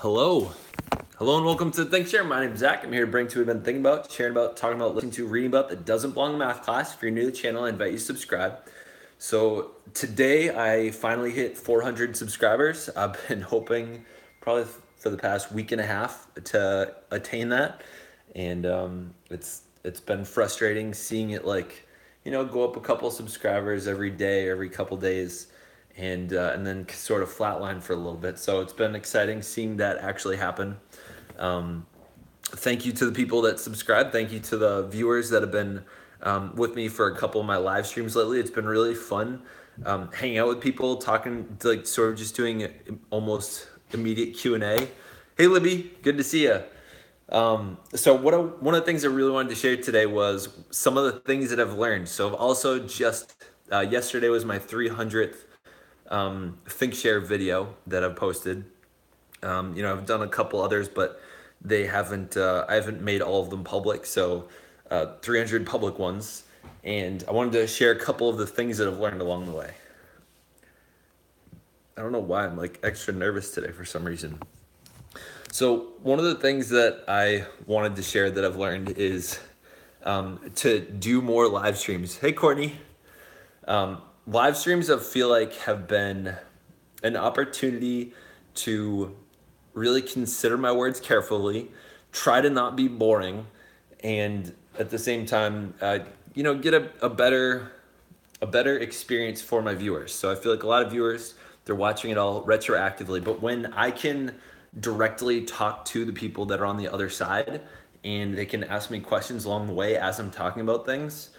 Hello. Hello and welcome to Think Share. My name is Zach. I'm here to bring to what I've been thinking about, sharing about, talking about, listening to, reading about that doesn't belong in math class. If you're new to the channel, I invite you to subscribe. So today I finally hit 400 subscribers. I've been hoping probably for the past week and a half to attain that. And it's been frustrating seeing it go up a couple subscribers every day, every couple days, and then sort of flatline for a little bit. So it's been exciting seeing that actually happen. Thank you to the people that subscribe. Thank you to the viewers that have been with me for a couple of my live streams lately. It's been really fun hanging out with people, talking, like sort of just doing almost immediate Q&A. Hey Libby, good to see you. So one of the things I really wanted to share today was some of the things that I've learned. So I've also just, yesterday was my 300th Think Share video that I've posted. I've done a couple others, but they haven't, I haven't made all of them public. So 300 public ones. And I wanted to share a couple of the things that I've learned along the way. I don't know why I'm like extra nervous today for some reason. So one of the things that I wanted to share that I've learned is to do more live streams. Hey, Courtney. Live streams, I feel like, have been an opportunity to really consider my words carefully, try to not be boring, and at the same time, get a better experience for my viewers. So I feel like a lot of viewers, they're watching it all retroactively, but when I can directly talk to the people that are on the other side and they can ask me questions along the way as I'm talking about things,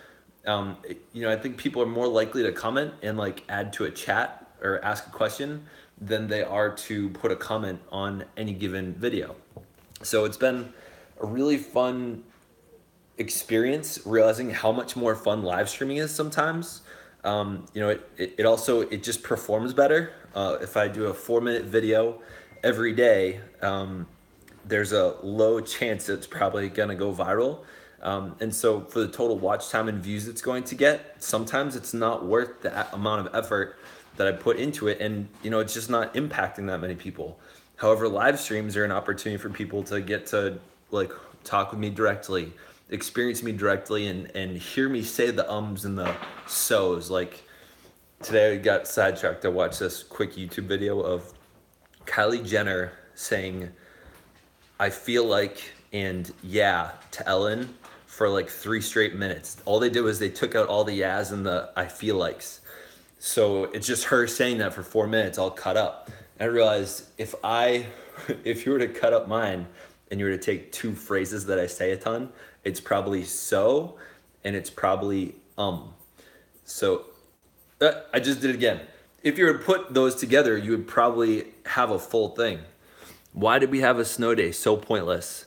I think people are more likely to comment and like add to a chat or ask a question than they are to put a comment on any given video. So it's been a really fun experience realizing how much more fun live streaming is sometimes. It just performs better. If I do a 4-minute video every day, there's a low chance it's probably gonna go viral. And so for the total watch time and views it's going to get, sometimes it's not worth the amount of effort that I put into it, and it's just not impacting that many people. However, live streams are an opportunity for people to get to like talk with me directly, experience me directly, and hear me say the ums and the so's. Like today I got sidetracked. I watched this quick YouTube video of Kylie Jenner saying "I feel like" and "yeah" to Ellen for like 3 straight minutes. All they did was they took out all the yeahs and the "I feel likes." So it's just her saying that for 4 minutes, all cut up. And I realized if you were to cut up mine and you were to take 2 phrases that I say a ton, it's probably "so" and it's probably So I just did it again. If you were to put those together, you would probably have a full thing. Why did we have a snow day? So pointless.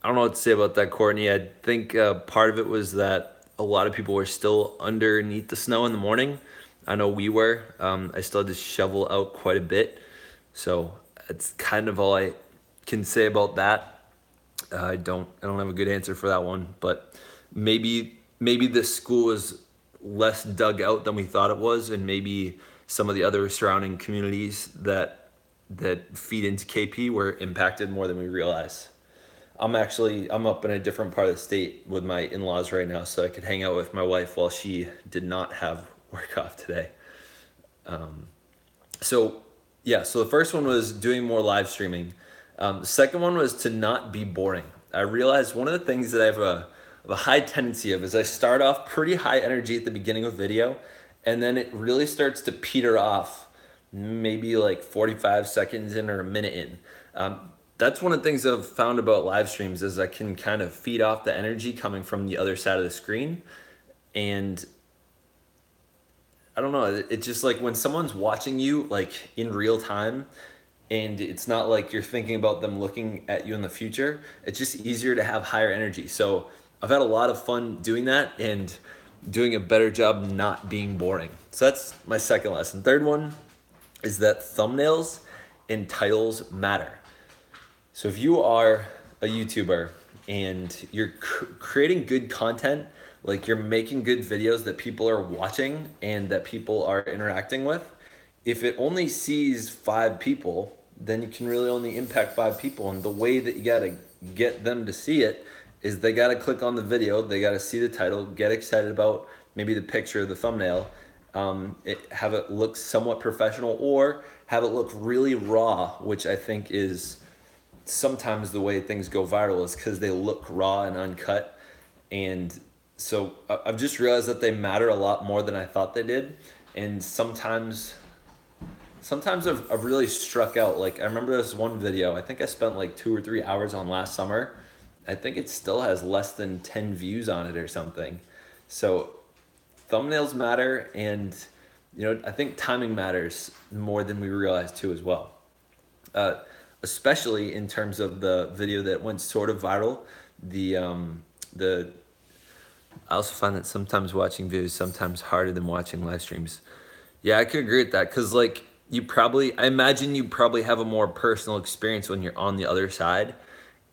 I don't know what to say about that, Courtney. I think part of it was that a lot of people were still underneath the snow in the morning. I know we were. I still had to shovel out quite a bit. So that's kind of all I can say about that. I don't have a good answer for that one, but maybe this school was less dug out than we thought it was, and maybe some of the other surrounding communities that feed into KP were impacted more than we realize. I'm up in a different part of the state with my in-laws right now, so I could hang out with my wife while she did not have work off today. So the first one was doing more live streaming. The second one was to not be boring. I realized one of the things that I have a high tendency of is I start off pretty high energy at the beginning of video, and then it really starts to peter off maybe like 45 seconds in or a minute in. That's one of the things I've found about live streams is I can kind of feed off the energy coming from the other side of the screen. And I don't know, it's just like when someone's watching you like in real time and it's not like you're thinking about them looking at you in the future, it's just easier to have higher energy. So I've had a lot of fun doing that and doing a better job not being boring. So that's my second lesson. Third one is that thumbnails and titles matter. So if you are a YouTuber and you're creating good content, like you're making good videos that people are watching and that people are interacting with, if it only sees 5 people, then you can really only impact 5 people. And the way that you gotta get them to see it is they gotta click on the video, they gotta see the title, get excited about maybe the picture, the thumbnail, have it look somewhat professional, or have it look really raw, which I think is sometimes the way things go viral, is because they look raw and uncut. And so I've just realized that they matter a lot more than I thought they did. And sometimes I've really struck out. Like, I remember this one video, I think I spent like 2 or 3 hours on last summer. I think it still has less than 10 views on it or something. So thumbnails matter, and I think timing matters more than we realize too as well. Especially in terms of the video that went sort of viral. I also find that sometimes watching videos is sometimes harder than watching live streams. Yeah, I could agree with that, because like I imagine you probably have a more personal experience when you're on the other side,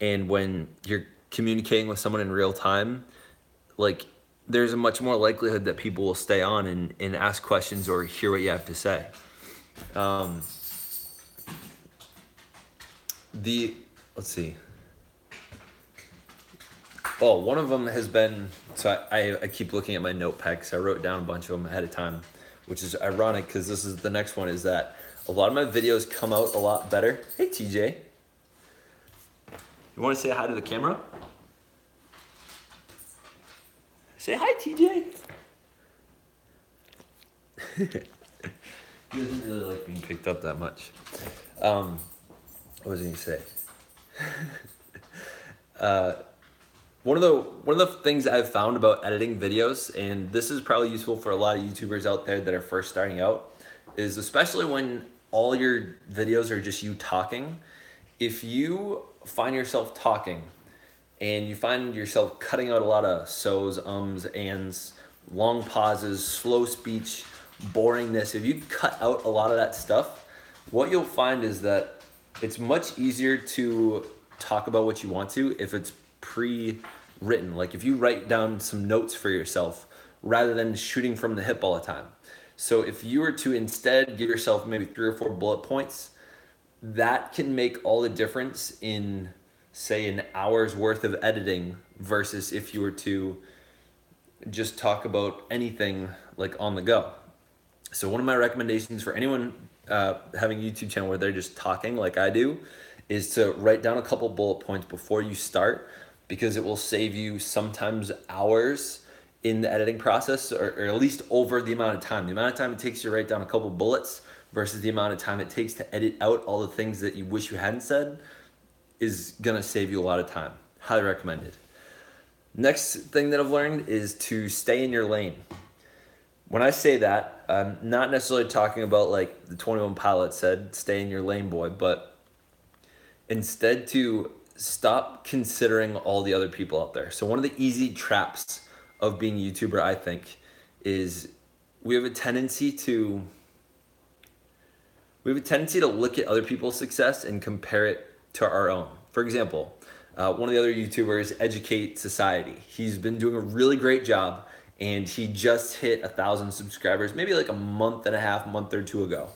and when you're communicating with someone in real time, like there's a much more likelihood that people will stay on and ask questions or hear what you have to say. Let's see. Oh, one of them has been, so I keep looking at my notepad because I wrote down a bunch of them ahead of time, which is ironic because this is the next one, is that a lot of my videos come out a lot better. Hey, TJ. You want to say hi to the camera? Say hi, TJ. He doesn't really like being picked up that much. What was I going to say? One of the things I've found about editing videos, and this is probably useful for a lot of YouTubers out there that are first starting out, is especially when all your videos are just you talking. If you find yourself talking and you find yourself cutting out a lot of so's, ums, ands, long pauses, slow speech, boringness, if you cut out a lot of that stuff, what you'll find is that it's much easier to talk about what you want to if it's pre-written. Like if you write down some notes for yourself rather than shooting from the hip all the time. So if you were to instead give yourself maybe 3 or 4 bullet points, that can make all the difference in, say, an hour's worth of editing versus if you were to just talk about anything like on the go. So one of my recommendations for anyone having a YouTube channel where they're just talking like I do is to write down a couple bullet points before you start, because it will save you sometimes hours in the editing process, or at least over the amount of time. The amount of time it takes you to write down a couple bullets versus the amount of time it takes to edit out all the things that you wish you hadn't said is gonna save you a lot of time. Highly recommended. Next thing that I've learned is to stay in your lane. When I say that, I'm not necessarily talking about like the 21 Pilots said, stay in your lane, boy, but instead to stop considering all the other people out there. So one of the easy traps of being a YouTuber, I think, is we have a tendency to look at other people's success and compare it to our own. For example, one of the other YouTubers, Educate Society, he's been doing a really great job, and he just hit 1,000 subscribers, maybe like a month or 2 ago.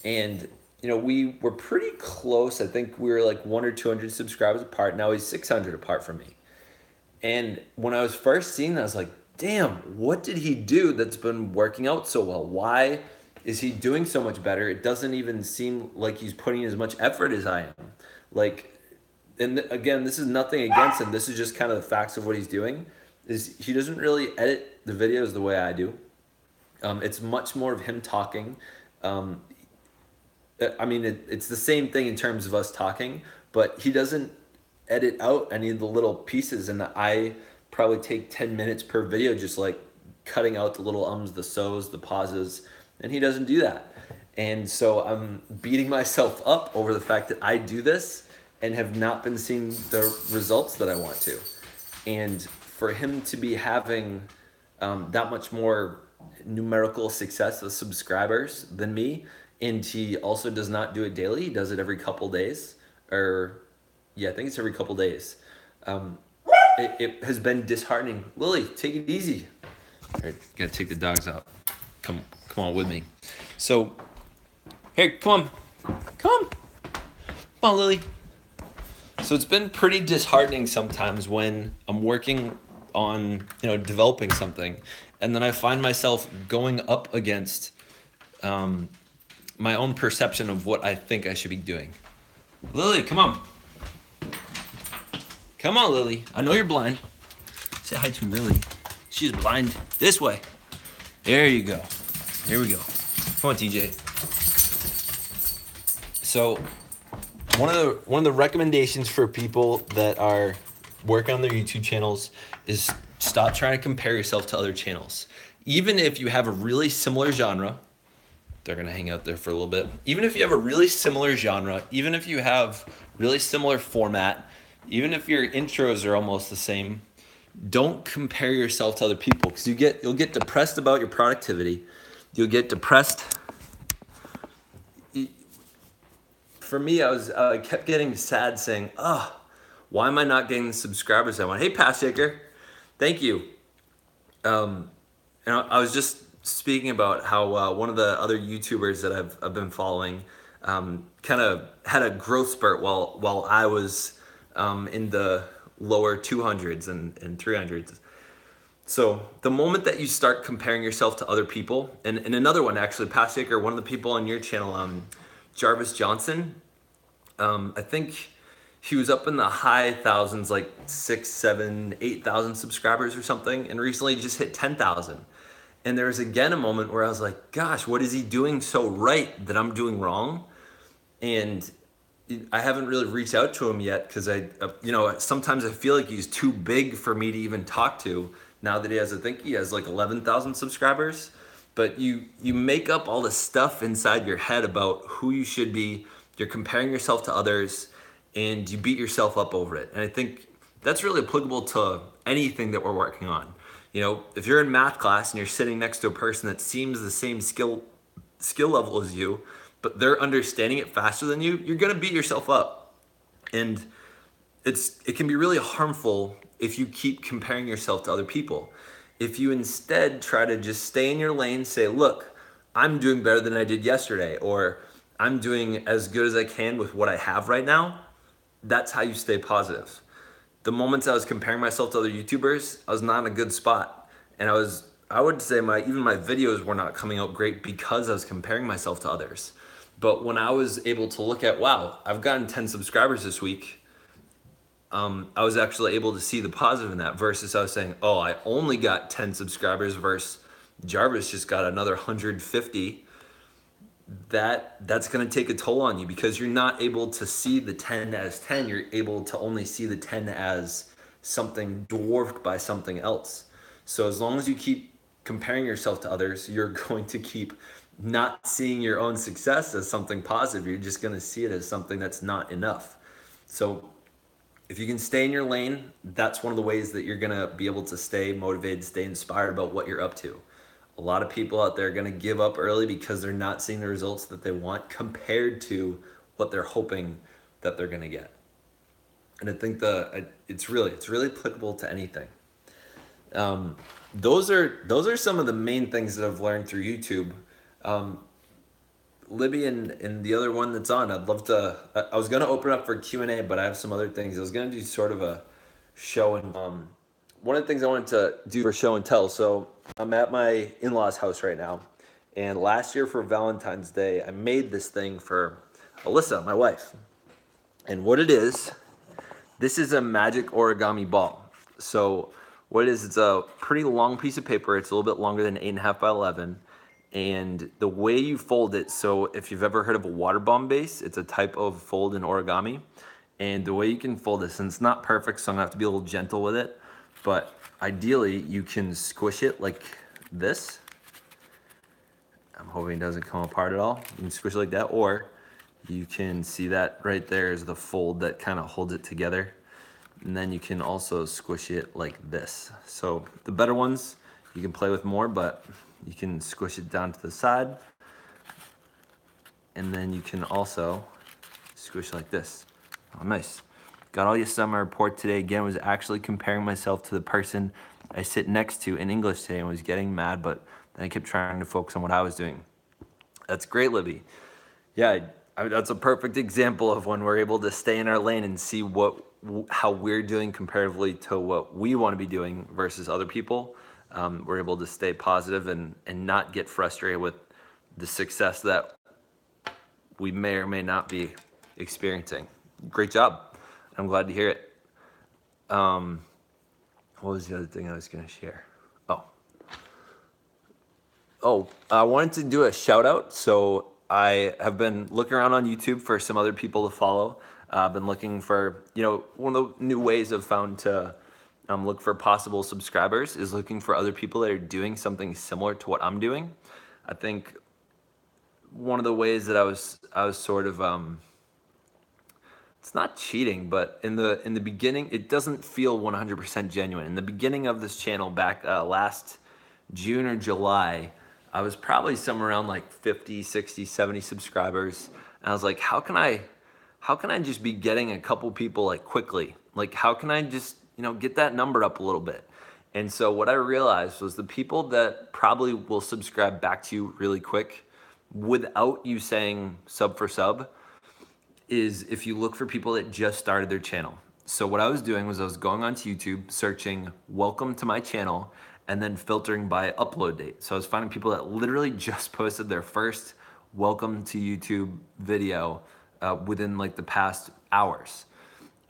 And we were pretty close. I think we were like 100 or 200 subscribers apart. Now he's 600 apart from me. And when I was first seeing that, I was like, damn, what did he do that's been working out so well? Why is he doing so much better? It doesn't even seem like he's putting as much effort as I am. Like, and again, this is nothing against him. This is just kind of the facts of what he's doing. Is he doesn't really edit the videos the way I do. It's much more of him talking. I mean, it's the same thing in terms of us talking, but he doesn't edit out any of the little pieces, and I probably take 10 minutes per video just like cutting out the little ums, the so's, the pauses, and he doesn't do that. And so I'm beating myself up over the fact that I do this and have not been seeing the results that I want to. And for him to be having that much more numerical success with subscribers than me, and he also does not do it daily, he does it every couple days, or yeah, I think it's every couple days. It has been disheartening. Lily, take it easy. All right, gotta take the dogs out. Come on with me. So, here, come on. Come on, Lily. So it's been pretty disheartening sometimes when I'm working on, developing something, and then I find myself going up against my own perception of what I think I should be doing. Lily, come on. Come on, Lily. I know you're blind. Say hi to Lily. She's blind. This way. There you go. Here we go. Come on, TJ. So one of the recommendations for people that are working on their YouTube channels is stop trying to compare yourself to other channels. Even if you have a really similar genre, they're gonna hang out there for a little bit. Even if you have a really similar genre, even if you have really similar format, even if your intros are almost the same, don't compare yourself to other people, because you'll get depressed about your productivity. You'll get depressed. For me, I kept getting sad, saying, "Oh, why am I not getting the subscribers I want?" Hey, Pass Shaker, thank you. And I was just speaking about how one of the other YouTubers that I've been following kind of had a growth spurt while I was in the lower 200s and 300s. So the moment that you start comparing yourself to other people, and another one actually, Pass Shaker, one of the people on your channel, Jarvis Johnson, I think he was up in the high thousands, like 6, 7, 8,000 subscribers or something, and recently just hit 10,000. And there was again a moment where I was like, gosh, what is he doing so right that I'm doing wrong? And I haven't really reached out to him yet, because sometimes I feel like he's too big for me to even talk to now that I think he has like 11,000 subscribers. But you make up all the stuff inside your head about who you should be. You're comparing yourself to others, and you beat yourself up over it. And I think that's really applicable to anything that we're working on. If you're in math class and you're sitting next to a person that seems the same skill level as you, but they're understanding it faster than you, you're gonna beat yourself up. And it can be really harmful if you keep comparing yourself to other people. If you instead try to just stay in your lane, say, look, I'm doing better than I did yesterday, or I'm doing as good as I can with what I have right now, that's how you stay positive. The moments I was comparing myself to other YouTubers, I was not in a good spot. And I would say even my videos were not coming out great because I was comparing myself to others. But when I was able to look at, wow, I've gotten 10 subscribers this week, I was actually able to see the positive in that, versus I was saying, oh, I only got 10 subscribers versus Jarvis just got another 150. That's going to take a toll on you, because you're not able to see the 10 as 10. You're able to only see the 10 as something dwarfed by something else. So as long as you keep comparing yourself to others, you're going to keep not seeing your own success as something positive. You're just going to see it as something that's not enough. So if you can stay in your lane, that's one of the ways that you're going to be able to stay motivated, stay inspired about what you're up to. A lot of people out there are going to give up early because they're not seeing the results that they want compared to what they're hoping that they're going to get. And I think it's really applicable to anything. Those are some of the main things that I've learned through YouTube. Libby and the other one that's on, I'd love to, I was going to open up for Q&A, but I have some other things. I was going to do sort of a show and one of the things I wanted to do for show and tell. So I'm at my in-laws house right now, and last year for Valentine's Day, I made this thing for Alyssa, my wife. And what it is, this is a magic origami ball. So what it is, it's a pretty long piece of paper. It's a little bit longer than 8.5 by 11. And the way you fold it, so if you've ever heard of a water bomb base, it's a type of fold in origami. And the way you can fold this, and it's not perfect, so I'm gonna have to be a little gentle with it, but ideally you can squish it like this. I'm hoping it doesn't come apart at all. You can squish it like that, or you can see that right there is the fold that kind of holds it together. And then you can also squish it like this. So the better ones, you can play with more, but you can squish it down to the side. And then you can also squish like this. Oh, nice. Got all your summer report today. Again, was actually comparing myself to the person I sit next to in English today and was getting mad, but then I kept trying to focus on what I was doing. That's great, Libby. Yeah, That's a perfect example of when we're able to stay in our lane and see how we're doing comparatively to what we want to be doing versus other people. We're able to stay positive and not get frustrated with the success that we may or may not be experiencing. Great job. I'm glad to hear it. What was the other thing I was going to share? I wanted to do a shout out. So I have been looking around on YouTube for some other people to follow. I've been looking for, one of the new ways I've found to look for possible subscribers is looking for other people that are doing something similar to what I'm doing. I think one of the ways that I was sort of, it's not cheating, but in the beginning, it doesn't feel 100% genuine. In the beginning of this channel back last June or July, I was probably somewhere around like 50, 60, 70 subscribers. And I was like, how can I just be getting a couple people like quickly? Like, how can I just, get that number up a little bit? And so what I realized was the people that probably will subscribe back to you really quick without you saying sub for sub is if you look for people that just started their channel. So what I was doing was I was going onto YouTube, searching welcome to my channel, and then filtering by upload date. So I was finding people that literally just posted their first welcome to YouTube video within like the past hours.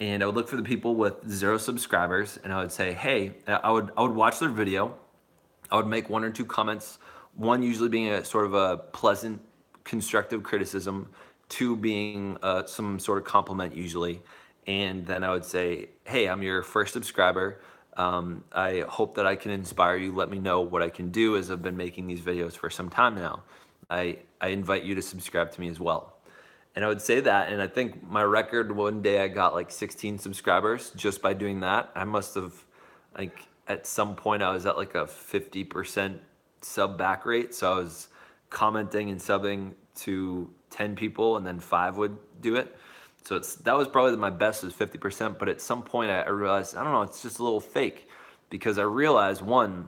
And I would look for the people with 0 subscribers and I would say, hey, I would watch their video. I would make 1 or 2 comments, one usually being a sort of a pleasant, constructive criticism, 2 being some sort of compliment usually. And then I would say, hey, I'm your first subscriber. I hope that I can inspire you. Let me know what I can do as I've been making these videos for some time now. I invite you to subscribe to me as well. And I would say that, and I think my record one day I got like 16 subscribers just by doing that. I must have, like at some point I was at like a 50% sub back rate. So I was commenting and subbing to 10 people and then 5 would do it. So that was probably my best was 50%, but at some point I realized, I don't know, it's just a little fake because I realized one,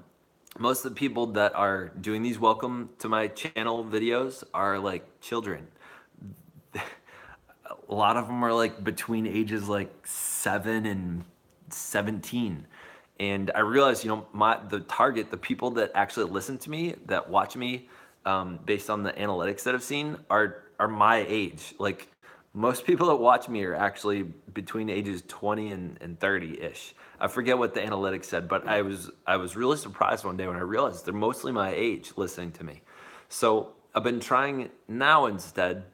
most of the people that are doing these welcome to my channel videos are like children. A lot of them are like between ages like 7 and 17. And I realized, the target, the people that actually listen to me, that watch me, based on the analytics that I've seen are my age. Like most people that watch me are actually between ages 20 and 30-ish. I forget what the analytics said, but I was really surprised one day when I realized they're mostly my age listening to me. So I've been trying now instead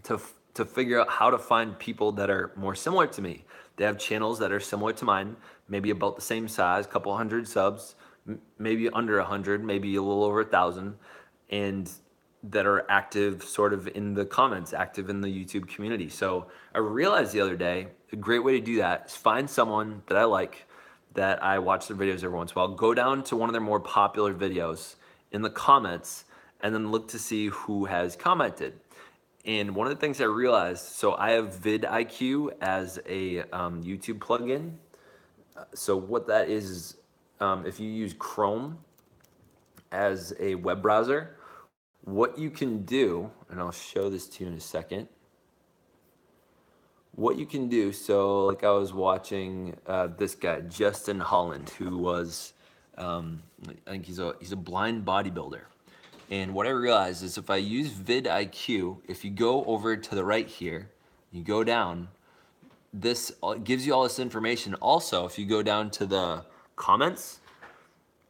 to figure out how to find people that are more similar to me. They have channels that are similar to mine, maybe about the same size, couple hundred subs, maybe under 100, maybe a little over 1,000, and that are active sort of in the comments, active in the YouTube community. So I realized the other day, a great way to do that is find someone that I like, that I watch their videos every once in a while, go down to one of their more popular videos in the comments, and then look to see who has commented. And one of the things I realized, so I have VidIQ as a YouTube plugin. So what that is if you use Chrome as a web browser, what you can do, and I'll show this to you in a second. What you can do, so like I was watching this guy, Justin Holland, who was, I think he's a blind bodybuilder. And what I realized is if I use VidIQ, if you go over to the right here, you go down, this gives you all this information. Also, if you go down to the comments,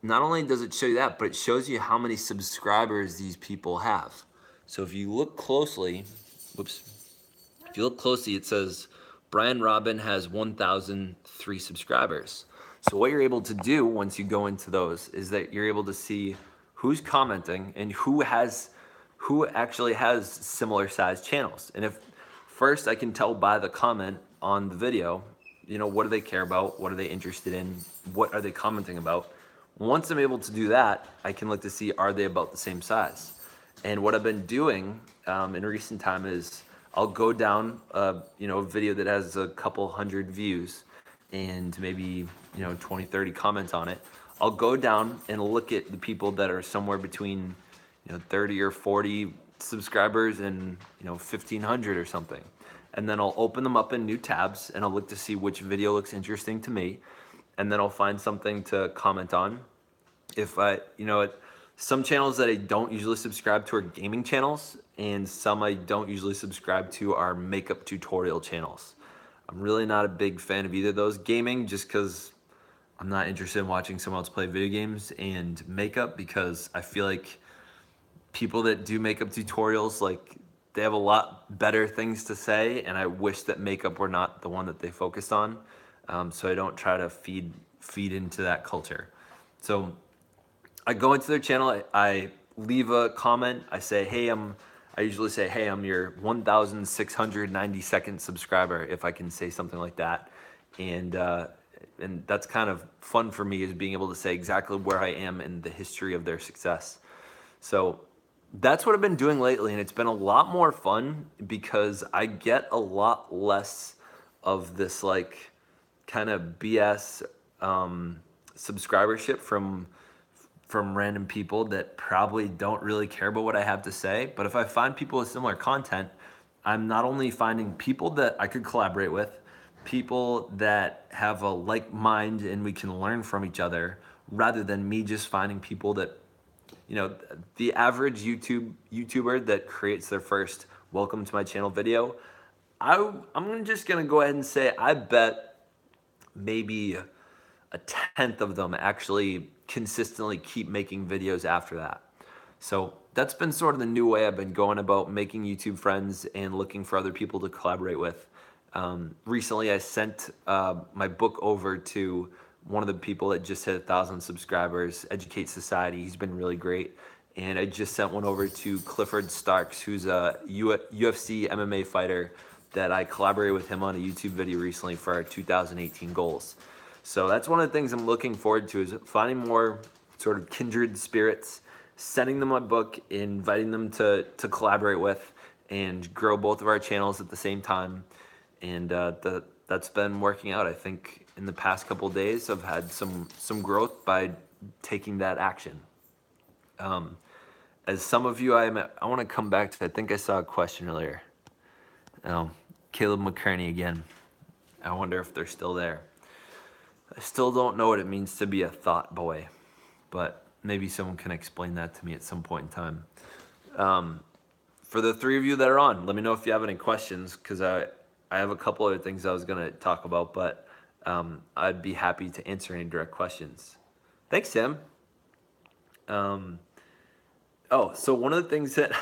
not only does it show you that, but it shows you how many subscribers these people have. So if you look closely, if you look closely, it says Brian Robin has 1,003 subscribers. So what you're able to do once you go into those is that you're able to see who's commenting and who actually has similar sized channels. And if first I can tell by the comment on the video, what do they care about? What are they interested in? What are they commenting about? Once I'm able to do that, I can look to see, are they about the same size? And what I've been doing in recent time is I'll go down, a video that has a couple hundred views and maybe, 20, 30 comments on it. I'll go down and look at the people that are somewhere between 30 or 40 subscribers in 1,500 or something, and then I'll open them up in new tabs and I'll look to see which video looks interesting to me, and then I'll find something to comment on. If some channels that I don't usually subscribe to are gaming channels, and some I don't usually subscribe to are makeup tutorial channels. I'm really not a big fan of either of those. Gaming, just because I'm not interested in watching someone else play video games, and makeup because I feel like people that do makeup tutorials, like, they have a lot better things to say, and I wish that makeup were not the one that they focused on. So I don't try to feed into that culture. So I go into their channel, I leave a comment, I usually say, hey, I'm your 1,692nd subscriber, if I can say something like that. And that's kind of fun for me, is being able to say exactly where I am in the history of their success. So that's what I've been doing lately, and it's been a lot more fun because I get a lot less of this like kind of BS subscribership from random people that probably don't really care about what I have to say. But if I find people with similar content, I'm not only finding people that I could collaborate with, people that have a like mind and we can learn from each other, rather than me just finding people that, the average YouTuber that creates their first welcome to my channel video, I'm just gonna go ahead and say, I bet maybe a tenth of them actually consistently keep making videos after that. So that's been sort of the new way I've been going about making YouTube friends and looking for other people to collaborate with. Recently I sent my book over to one of the people that just hit 1,000 subscribers, Educate Society. He's been really great. And I just sent one over to Clifford Starks, who's a UFC MMA fighter that I collaborated with him on a YouTube video recently for our 2018 goals. So that's one of the things I'm looking forward to, is finding more sort of kindred spirits, sending them my book, inviting them to collaborate with, and grow both of our channels at the same time. And that's been working out. I think in the past couple of days, I've had some growth by taking that action. As some of you, I want to come back to, I think I saw a question earlier. Caleb McKerney again. I wonder if they're still there. I still don't know what it means to be a thought boy, but maybe someone can explain that to me at some point in time. For the three of you that are on, let me know if you have any questions, because I have a couple other things I was going to talk about, but I'd be happy to answer any direct questions. Thanks, Tim. So one of the things that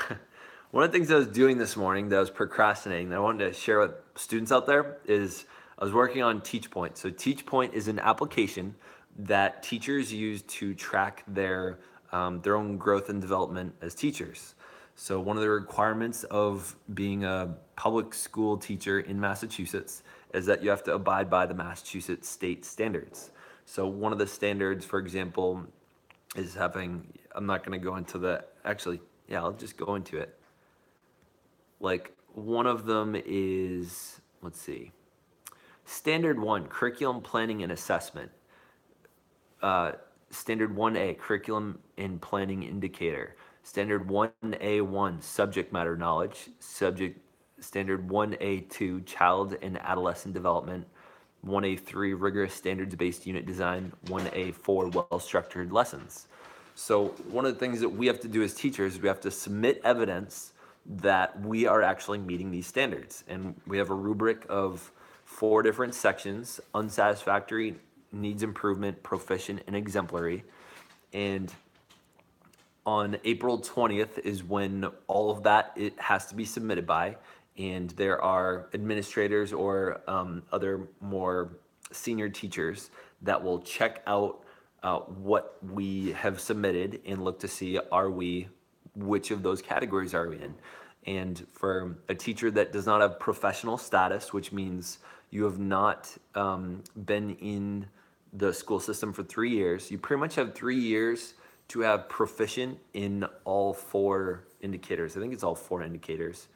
I was doing this morning that I was procrastinating that I wanted to share with students out there is I was working on TeachPoint. So TeachPoint is an application that teachers use to track their own growth and development as teachers. So one of the requirements of being a public school teacher in Massachusetts is that you have to abide by the Massachusetts state standards. So one of the standards, for example, is having, I'm not going to go into I'll just go into it. Like, one of them is, let's see, Standard 1, Curriculum Planning and Assessment. Standard 1A, Curriculum and Planning Indicator. Standard 1A1, Subject Matter Knowledge. Standard 1A2, Child and Adolescent Development. 1A3, Rigorous Standards-Based Unit Design. 1A4, Well-Structured Lessons. So one of the things that we have to do as teachers, we have to submit evidence that we are actually meeting these standards. And we have a rubric of 4 different sections: unsatisfactory, needs improvement, proficient, and exemplary. And on April 20th is when all of that it has to be submitted by. And there are administrators or other more senior teachers that will check out what we have submitted and look to see, which of those categories are we in. And for a teacher that does not have professional status, which means you have not been in the school system for 3 years, you pretty much have 3 years to have proficient in all 4 indicators. I think it's all 4 indicators.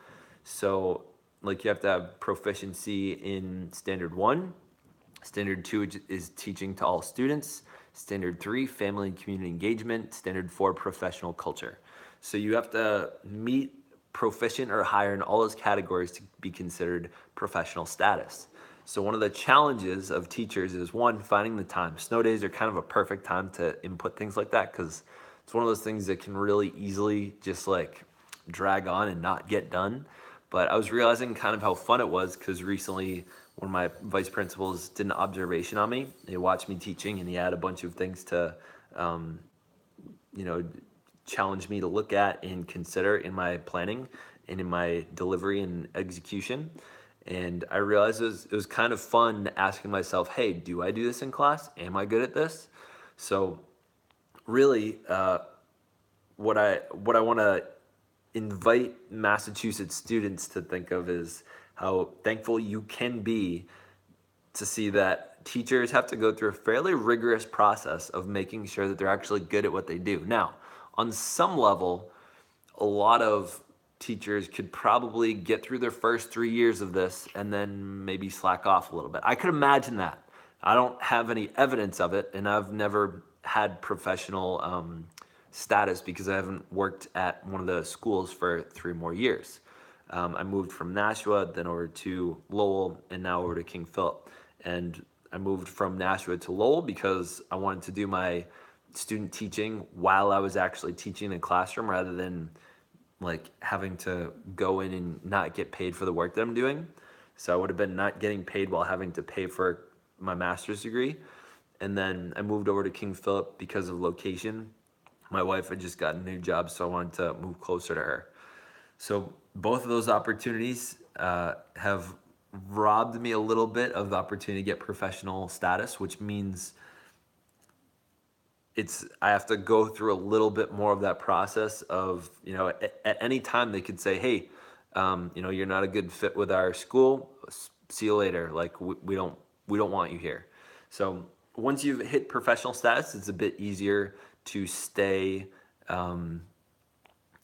So like, you have to have proficiency in Standard 1. Standard 2 is teaching to all students. Standard 3, family and community engagement. Standard 4, professional culture. So you have to meet proficient or higher in all those categories to be considered professional status. So one of the challenges of teachers is, one, finding the time. Snow days are kind of a perfect time to input things like that, because it's one of those things that can really easily just like drag on and not get done. But I was realizing kind of how fun it was, because recently one of my vice principals did an observation on me. He watched me teaching, and he had a bunch of things to you know, challenge me to look at and consider in my planning and in my delivery and execution. And I realized it was kind of fun asking myself, hey, do I do this in class? Am I good at this? So really, what I want to invite Massachusetts students to think of is how thankful you can be to see that teachers have to go through a fairly rigorous process of making sure that they're actually good at what they do. Now, on some level, a lot of teachers could probably get through their first 3 years of this and then maybe slack off a little bit. I could imagine that. I don't have any evidence of it, and I've never had professional status because I haven't worked at one of the schools for 3 more years. I moved from Nashua, then over to Lowell, and now over to King Philip. And I moved from Nashua to Lowell because I wanted to do my student teaching while I was actually teaching in a classroom, rather than like having to go in and not get paid for the work that I'm doing. So I would have been not getting paid while having to pay for my master's degree. And then I moved over to King Philip because of location. My wife had just gotten a new job, so I wanted to move closer to her. So both of those opportunities have robbed me a little bit of the opportunity to get professional status, which means I have to go through a little bit more of that process of, at any time they could say, hey, you're not a good fit with our school. See you later. Like we don't want you here. So once you've hit professional status, it's a bit easier to stay.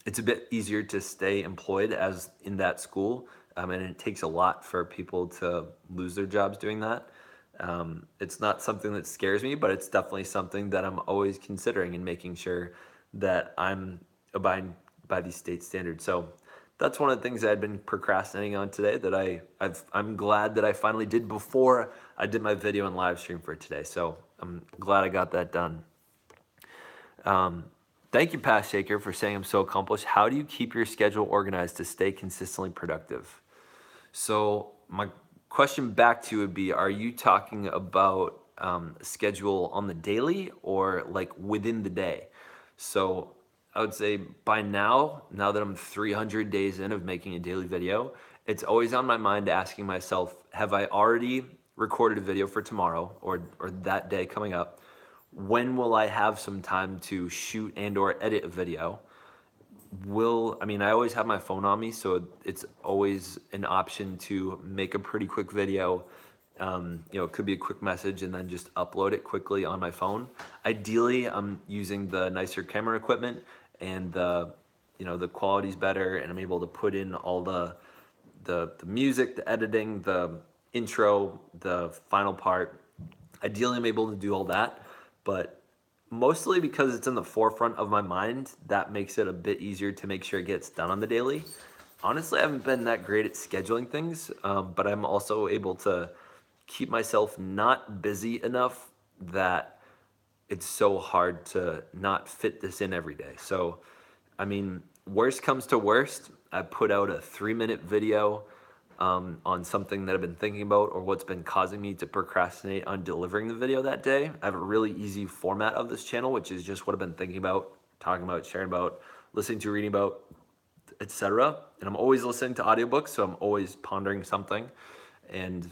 It's a bit easier to stay employed as in that school, and it takes a lot for people to lose their jobs doing that. It's not something that scares me, but it's definitely something that I'm always considering and making sure that I'm abiding by these state standards. So that's one of the things that I'd been procrastinating on today that I'm glad that I finally did before I did my video and live stream for today. So I'm glad I got that done. Thank you, Path Shaker, for saying I'm so accomplished. How do you keep your schedule organized to stay consistently productive? So my question back to you would be, are you talking about schedule on the daily or like within the day? So I would say by now that I'm 300 days in of making a daily video, it's always on my mind asking myself, have I already recorded a video for tomorrow or that day coming up? When will I have some time to shoot and or edit a video? I always have my phone on me, so it's always an option to make a pretty quick video. It could be a quick message and then just upload it quickly on my phone. Ideally, I'm using the nicer camera equipment and the quality's better, and I'm able to put in all the music, the editing, the intro, the final part. Ideally, I'm able to do all that, but mostly because it's in the forefront of my mind, that makes it a bit easier to make sure it gets done on the daily. Honestly, I haven't been that great at scheduling things, but I'm also able to keep myself not busy enough that it's so hard to not fit this in every day. So, worst comes to worst, I put out a 3-minute video on something that I've been thinking about or what's been causing me to procrastinate on delivering the video that day. I have a really easy format of this channel, which is just what I've been thinking about, talking about, sharing about, listening to, reading about, etc. And I'm always listening to audiobooks, so I'm always pondering something. And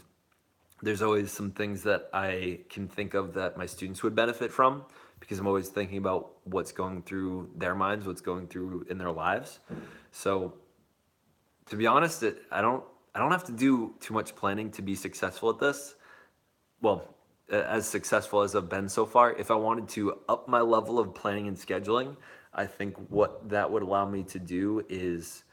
there's always some things that I can think of that my students would benefit from, because I'm always thinking about what's going through their minds, what's going through in their lives. So to be honest, I don't have to do too much planning to be successful at this. Well, as successful as I've been so far. If I wanted to up my level of planning and scheduling, I think what that would allow me to do is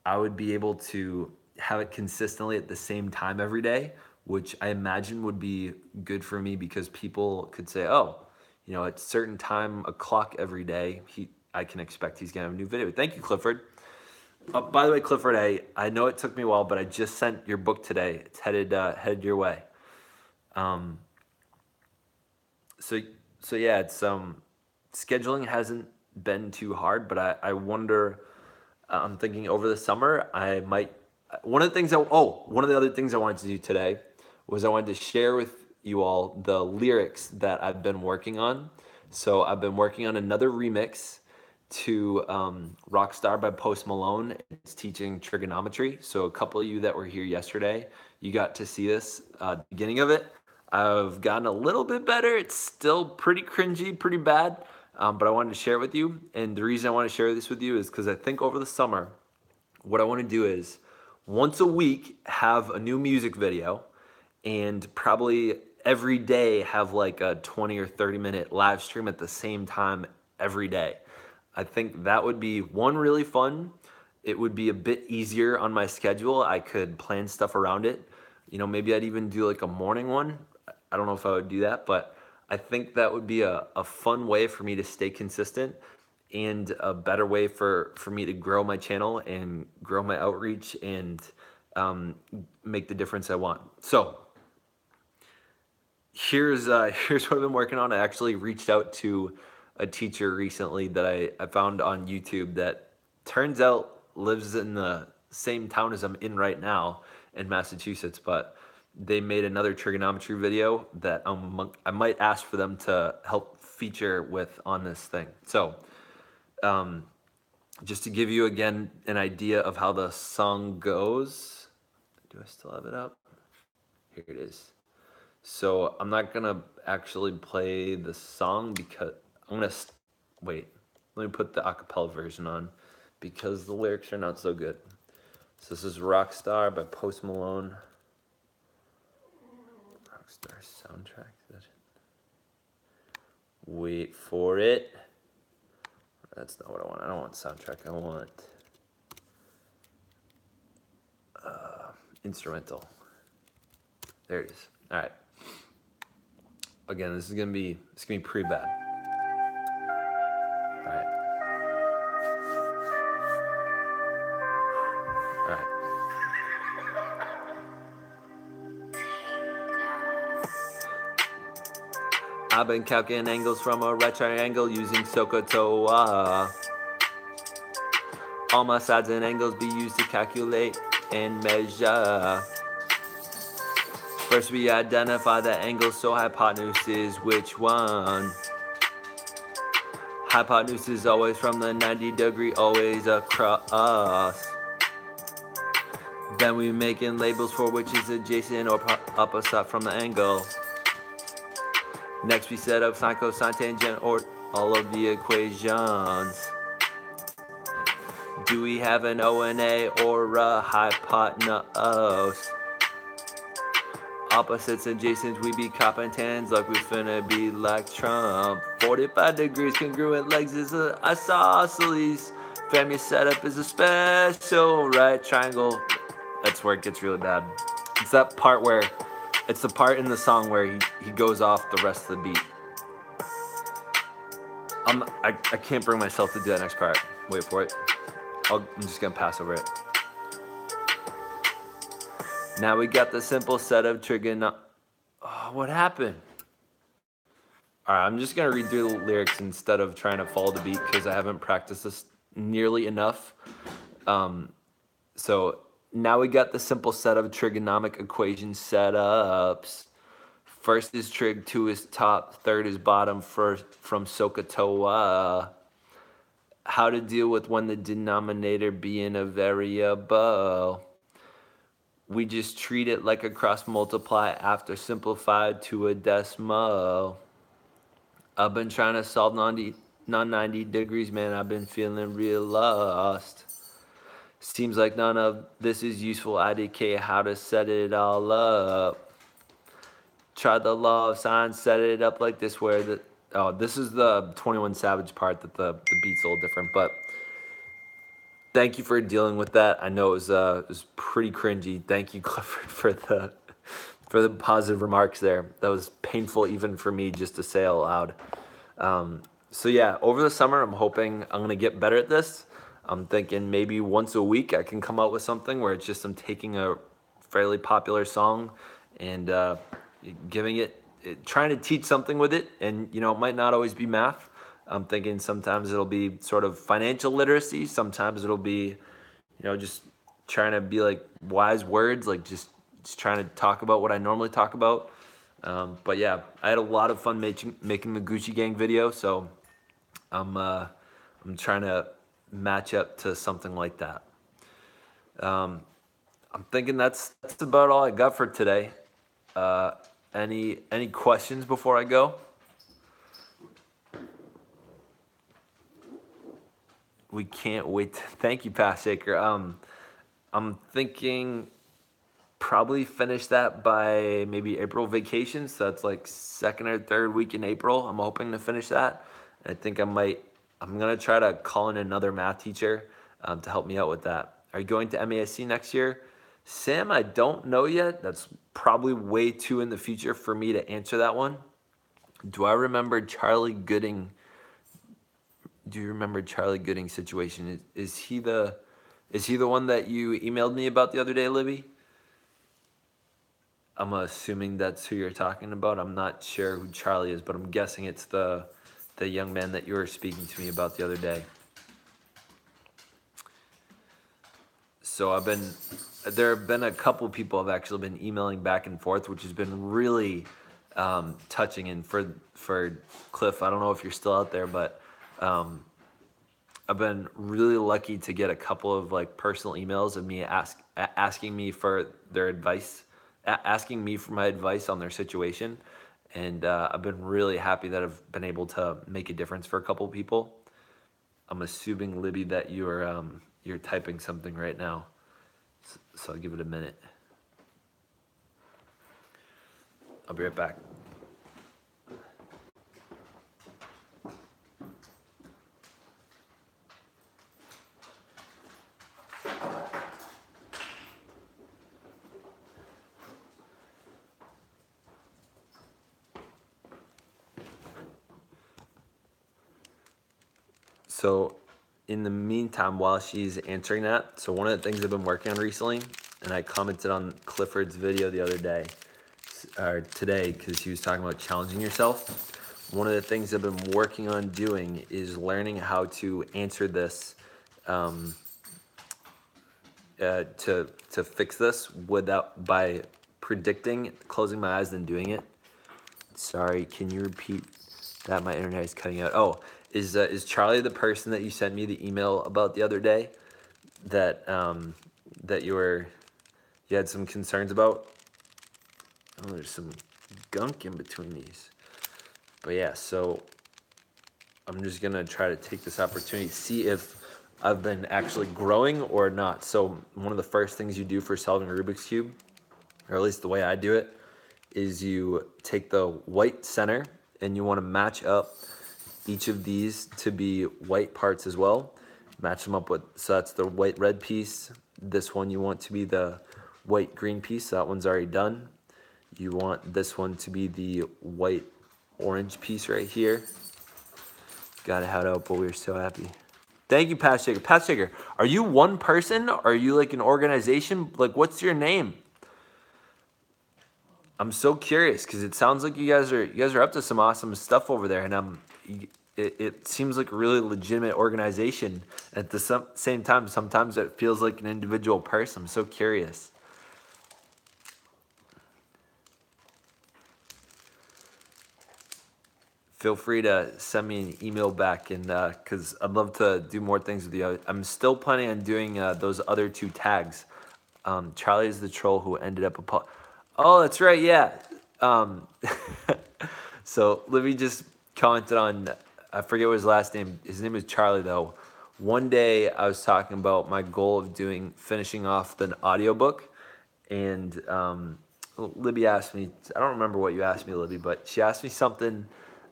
I would be able to have it consistently at the same time every day, which I imagine would be good for me, because people could say, oh, at certain time o'clock every day, I can expect he's gonna have a new video. Thank you, Clifford. By the way, Clifford, I know it took me a while, but I just sent your book today. It's headed your way. Um, so so yeah, it's scheduling hasn't been too hard, but I wonder. I'm thinking over the summer I might. One of the other things I wanted to do today was I wanted to share with you all the lyrics that I've been working on. So I've been working on another remix to Rockstar by Post Malone. It's teaching trigonometry. So a couple of you that were here yesterday, you got to see this beginning of it. I've gotten a little bit better. It's still pretty cringy, pretty bad, but I wanted to share it with you. And the reason I want to share this with you is because I think over the summer, what I want to do is once a week have a new music video, and probably every day have like a 20 or 30-minute live stream at the same time every day. I think that would be one, really fun. It would be a bit easier on my schedule. I could plan stuff around it. You know, maybe I'd even do like a morning one. I don't know if I would do that, but I think that would be a fun way for me to stay consistent and a better way for me to grow my channel and grow my outreach and make the difference I want. So here's here's what I've been working on. I actually reached out to a teacher recently that I found on YouTube that turns out lives in the same town as I'm in right now in Massachusetts, but they made another trigonometry video that I might ask for them to help feature with on this thing. So just to give you again an idea of how the song goes. Do I still have it up? Here it is. So I'm not gonna actually play the song because I'm gonna wait. Let me put the acapella version on because the lyrics are not so good. So this is Rockstar by Post Malone. Rockstar soundtrack. Wait for it. That's not what I want. I don't want soundtrack. I want instrumental. There it is. All right. Again, this is gonna be pretty bad. All right. All right. I've been calculating angles from a right triangle using SOHCAHTOA. All my sides and angles be used to calculate and measure. First we identify the angle, so hypotenuse is which one? Hypotenuse is always from the 90-degree, always across. Then we making labels for which is adjacent or opposite from the angle. Next we set up sine, cosine, tangent, or all of the equations. Do we have an O and A or a hypotenuse? Opposites, adjacents, we be copping tans like we finna be like Trump. 45 degrees, congruent legs is a isosceles. Family setup is a special right triangle. That's where it gets really bad. It's that part where, it's the part in the song where he goes off the rest of the beat. I can't bring myself to do that next part. Wait for it. I'm just gonna pass over it. Now we got the simple set of Oh, what happened? All right, I'm just gonna read through the lyrics instead of trying to follow the beat because I haven't practiced this nearly enough. So now we got the simple set of trigonomic equation setups. First is trig, two is top, third is bottom, first from SOHCAHTOA. How to deal with when the denominator being a variable. We just treat it like a cross multiply after simplified to a decimal. I've been trying to solve non-90 degrees, man. I've been feeling real lost. Seems like none of this is useful. IDK how to set it all up. Try the law of sine, set it up like this where this is the 21 Savage part that the beat's a little different, but thank you for dealing with that. I know it was pretty cringy. Thank you, Clifford, for the positive remarks there. That was painful even for me just to say out loud. So yeah, over the summer, I'm hoping I'm gonna get better at this. I'm thinking maybe once a week I can come out with something where it's just I'm taking a fairly popular song and giving trying to teach something with it. And, you know, it might not always be math. I'm thinking sometimes it'll be sort of financial literacy. Sometimes it'll be, you know, just trying to be like wise words, like just trying to talk about what I normally talk about. But yeah, I had a lot of fun making the Gucci Gang video, so I'm trying to match up to something like that. I'm thinking that's about all I got for today. Any questions before I go? We can't wait. Thank you, Pat Shaker. I'm thinking probably finish that by maybe April vacation. So that's like second or third week in April. I'm hoping to finish that. And I think I'm gonna try to call in another math teacher to help me out with that. Are you going to MASC next year? Sam, I don't know yet. That's probably way too in the future for me to answer that one. Do I remember Charlie Gooding? Do you remember Charlie Gooding's situation? Is he the one that you emailed me about the other day, Libby? I'm assuming that's who you're talking about. I'm not sure who Charlie is, but I'm guessing it's the young man that you were speaking to me about the other day. So there have been a couple people have actually been emailing back and forth, which has been really touching. And for Cliff, I don't know if you're still out there, but I've been really lucky to get a couple of like personal emails of me asking me for their advice, asking me for my advice on their situation. And I've been really happy that I've been able to make a difference for a couple of people. I'm assuming, Libby, that you're typing something right now. So I'll give it a minute. I'll be right back. So in the meantime, while she's answering that, so one of the things I've been working on recently, and I commented on Clifford's video the other day, or today, because he was talking about challenging yourself. One of the things I've been working on doing is learning how to answer this, to fix this by predicting, closing my eyes, then doing it. Sorry, can you repeat that? My internet is cutting out. Oh, is Charlie the person that you sent me the email about the other day that you had some concerns about? Oh, there's some gunk in between these. But yeah, so I'm just gonna try to take this opportunity to see if I've been actually growing or not. So one of the first things you do for solving a Rubik's Cube, or at least the way I do it, is you take the white center and you want to match up each of these to be white parts as well. Match them up so that's the white red piece. This one you want to be the white green piece. So that one's already done. You want this one to be the white orange piece right here. Got it had out, but we were so happy. Thank you, Pat Shaker. Pat Shaker, are you one person? Or are you like an organization? Like, what's your name? I'm so curious because it sounds like you guys are up to some awesome stuff over there, and it seems like a really legitimate organization. At the same time, sometimes it feels like an individual person. I'm so curious. Feel free to send me an email back, and because I'd love to do more things with you. I'm still planning on doing those other two tags. Charlie is the troll who ended up Oh, that's right, yeah. So Libby just commented on, I forget what his last name. His name is Charlie though. One day I was talking about my goal of finishing off the audiobook, and Libby asked me, I don't remember what you asked me, Libby, but she asked me something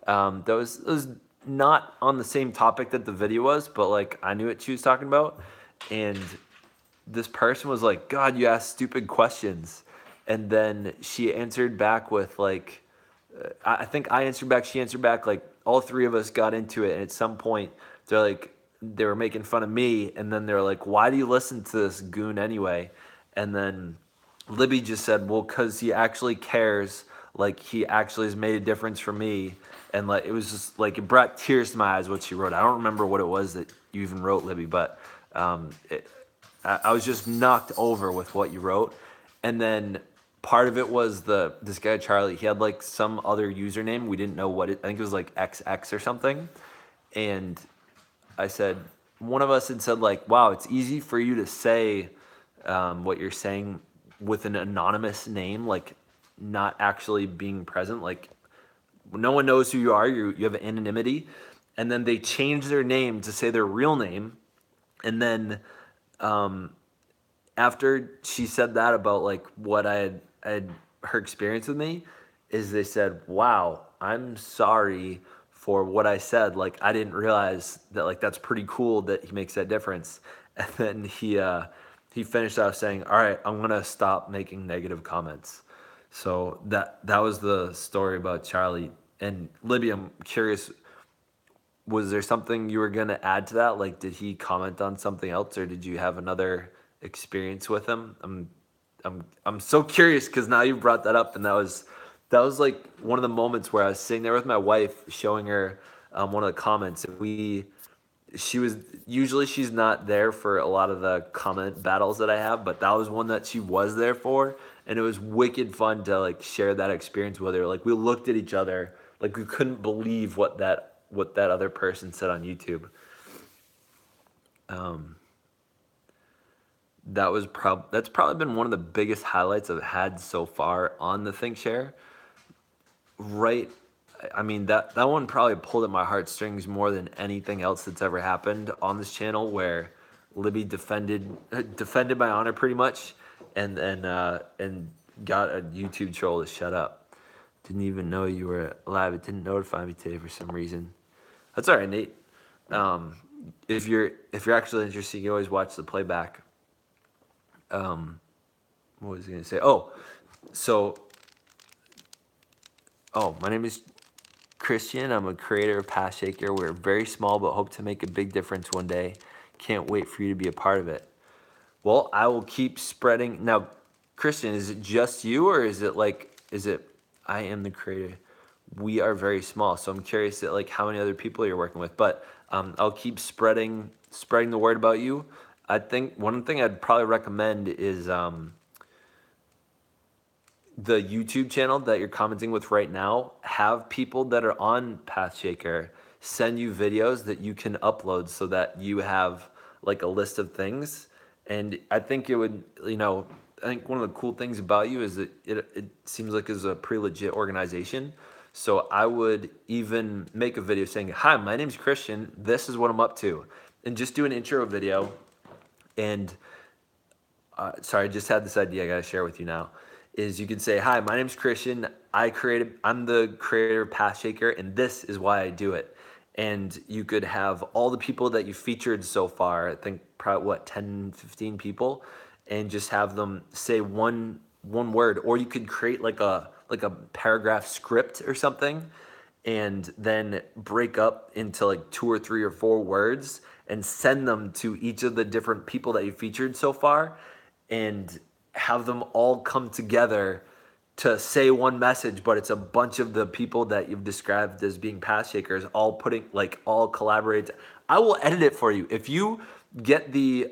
that was not on the same topic that the video was, but like I knew what she was talking about. And this person was like, God, you ask stupid questions. And then she answered back with like, I think I answered back, she answered back, like all three of us got into it. And at some point they're like, they were making fun of me, and then they're like, why do you listen to this goon anyway? And then Libby just said, well, because he actually cares, like he actually has made a difference for me. And like it was just like it brought tears to my eyes what she wrote. I don't remember what it was that you even wrote, Libby, but I was just knocked over with what you wrote. And then part of it was this guy Charlie, he had like some other username, we didn't know what it, I think it was like XX or something. And I said, one of us had said like, wow, it's easy for you to say what you're saying with an anonymous name, like not actually being present. Like no one knows who you are. You have anonymity. And then they changed their name to say their real name. And then after she said that about like what I had her experience with me, is they said, wow, I'm sorry for what I said. Like I didn't realize that, like that's pretty cool that he makes that difference. And then he finished off saying, all right, I'm gonna stop making negative comments. So that was the story about Charlie. And Libby, I'm curious, was there something you were gonna add to that? Like, did he comment on something else, or did you have another experience with him? I'm so curious because now you brought that up, and that was like one of the moments where I was sitting there with my wife, showing her one of the comments. She was usually she's not there for a lot of the comment battles that I have, but that was one that she was there for, and it was wicked fun to like share that experience with her. Like we looked at each other, like we couldn't believe what that other person said on YouTube. That's probably been one of the biggest highlights I've had so far on the ThinkShare. Right, I mean that one probably pulled at my heartstrings more than anything else that's ever happened on this channel, where Libby defended my honor pretty much, and got a YouTube troll to shut up. Didn't even know you were live. It didn't notify me today for some reason. That's all right, Nate. If you're actually interested, you can always watch the playback. What was I gonna say? My name is Christian. I'm a creator of Path Shaker. We're very small, but hope to make a big difference one day. Can't wait for you to be a part of it. Well, I will keep spreading. Now, Christian, is it just you, or is it I am the creator? We are very small, so I'm curious at like how many other people you're working with. But I'll keep spreading the word about you. I think one thing I'd probably recommend is the YouTube channel that you're commenting with right now. Have people that are on Pathshaker send you videos that you can upload so that you have like a list of things. And I think it would, I think one of the cool things about you is that it seems like it's a pretty legit organization. So I would even make a video saying, hi, my name's Christian. This is what I'm up to. And just do an intro video. And sorry, I just had this idea I got to share with you now. Is you could say, hi, my name's Christian. I'm the creator of Pathshaker, and this is why I do it. And you could have all the people that you featured so far, I think probably 10, 15 people, and just have them say one word. Or you could create like a paragraph script or something, and then break up into like 2 or 3 or 4 words and send them to each of the different people that you featured so far, and have them all come together to say one message, but it's a bunch of the people that you've described as being path shakers all collaborate. I will edit it for you. If you get the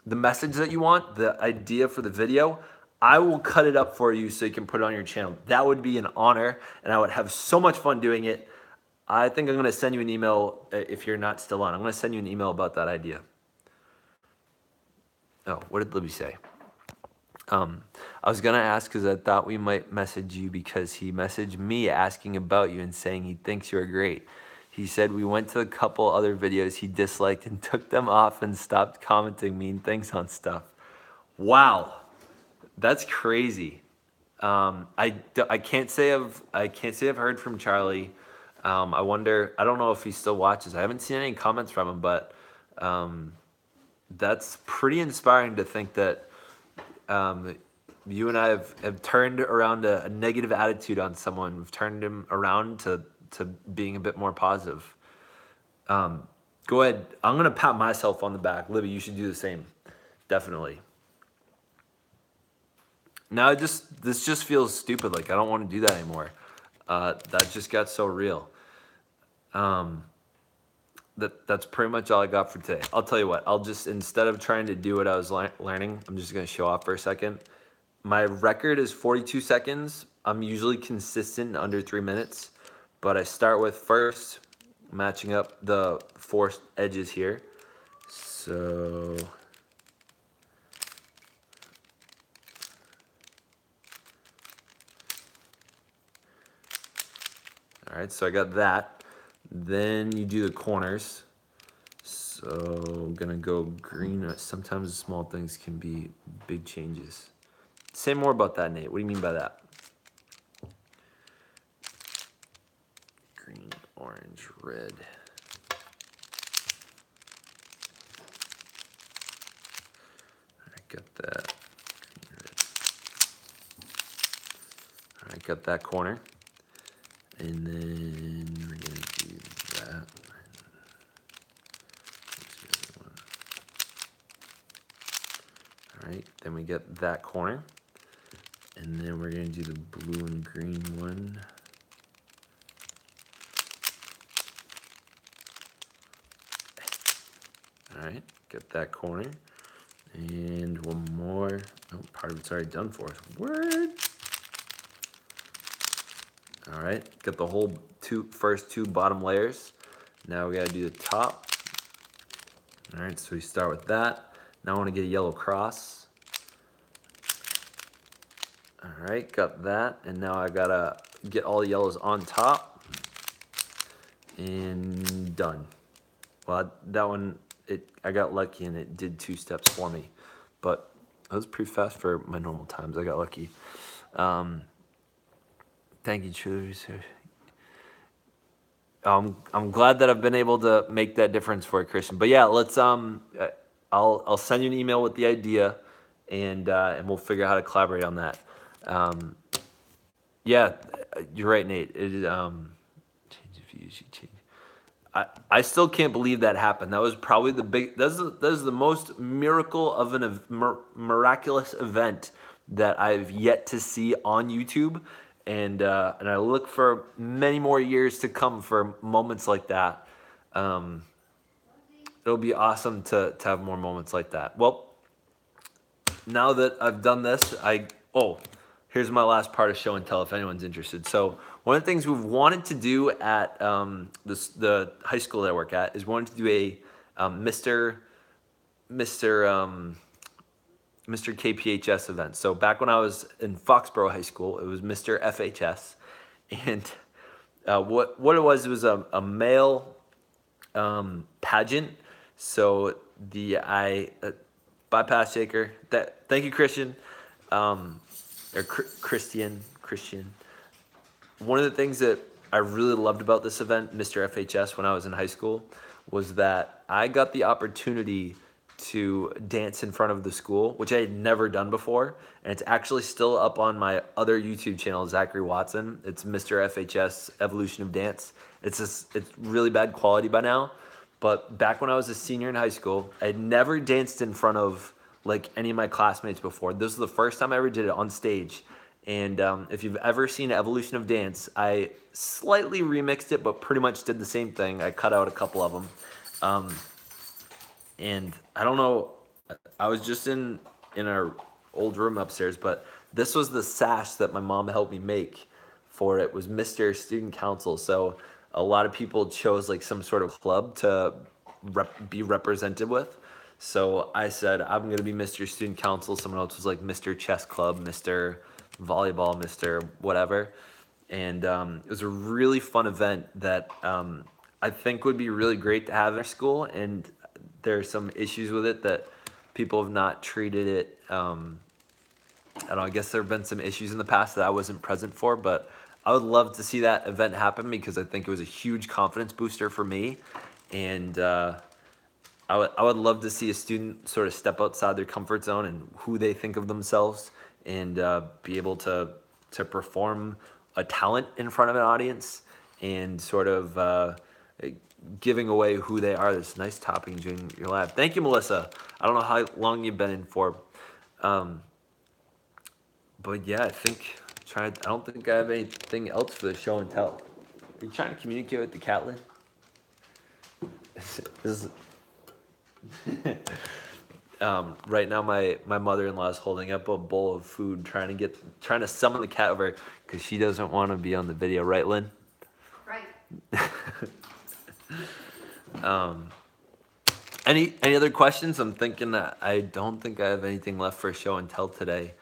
message that you want, the idea for the video, I will cut it up for you so you can put it on your channel. That would be an honor, and I would have so much fun doing it. I think I'm going to send you an email if you're not still on. I'm going to send you an email about that idea. Oh, what did Libby say? I was going to ask because I thought we might message you because he messaged me asking about you and saying he thinks you're great. He said we went to a couple other videos he disliked and took them off and stopped commenting mean things on stuff. Wow, that's crazy. I can't say I've heard from Charlie. I wonder. I don't know if he still watches. I haven't seen any comments from him, but that's pretty inspiring to think that you and I have turned around a negative attitude on someone. We've turned him around to being a bit more positive. Go ahead. I'm going to pat myself on the back. Libby, you should do the same. Definitely. Now this just feels stupid. Like I don't want to do that anymore. That just got so real. That's pretty much all I got for today. I'll tell you what. I'll just, instead of trying to do what I was learning, I'm just going to show off for a second. My record is 42 seconds. I'm usually consistent under 3 minutes, but I start with first matching up the 4 edges here. So all right, so I got that. Then you do the corners. So I'm gonna go green. Sometimes small things can be big changes. Say more about that, Nate. What do you mean by that? Green, orange, red. I got that. Green, red. All right, got that corner. And then we're gonna do that. All right, then we get that corner. And then we're gonna do the blue and green one. All right, get that corner. And one more. Oh, part of it's already done for us. Word. All right, get the whole first two bottom layers. Now we gotta do the top. All right, so we start with that. Now I wanna get a yellow cross. All right, got that. And now I gotta get all the yellows on top. And done. Well, that one, I got lucky and it did 2 steps for me. But that was pretty fast for my normal times. I got lucky. Thank you, truly. I'm glad that I've been able to make that difference for you, Christian. But yeah, let's I'll send you an email with the idea, and we'll figure out how to collaborate on that. Yeah, you're right, Nate. It change of views, you change. I still can't believe that happened. That was probably the big. That is the most miracle of miraculous event that I've yet to see on YouTube, and I look for many more years to come for moments like that. It'll be awesome to have more moments like that. Well, now that I've done this, here's my last part of show and tell if anyone's interested. So one of the things we've wanted to do at the high school that I work at is wanted to do a Mr. KPHS event. So back when I was in Foxborough High School, it was Mr. FHS, and what it was a male pageant. So bypass shaker. Thank you, Christian. Or Christian. One of the things that I really loved about this event, Mr. FHS, when I was in high school, was that I got the opportunity to dance in front of the school, which I had never done before. And it's actually still up on my other YouTube channel, Zachary Watson. It's Mr. FHS Evolution of Dance. It's really bad quality by now. But back when I was a senior in high school, I had never danced in front of like any of my classmates before. This was the first time I ever did it on stage. And if you've ever seen Evolution of Dance, I slightly remixed it, but pretty much did the same thing. I cut out a couple of them. And I don't know, I was just in our old room upstairs, but this was the sash that my mom helped me make for it. It was Mr. Student Council. So a lot of people chose like some sort of club to be represented with. So I said, I'm going to be Mr. Student Council. Someone else was like Mr. Chess Club, Mr. Volleyball, Mr. whatever. And it was a really fun event that I think would be really great to have in our school. And there's some issues with it that people have not treated it. I don't know, I guess there have been some issues in the past that I wasn't present for, but I would love to see that event happen because I think it was a huge confidence booster for me. And I would love to see a student sort of step outside their comfort zone and who they think of themselves and be able to perform a talent in front of an audience and sort of giving away who they are. This nice topping during your live. Thank you, Melissa. I don't know how long you've been in for. But yeah, I don't think I have anything else for the show and tell. Are you trying to communicate with the Catlin? Right now, my mother-in-law is holding up a bowl of food, trying to summon the cat over because she doesn't want to be on the video, right, Lynn? Right. Any other questions? I'm thinking that I don't think I have anything left for show and tell today.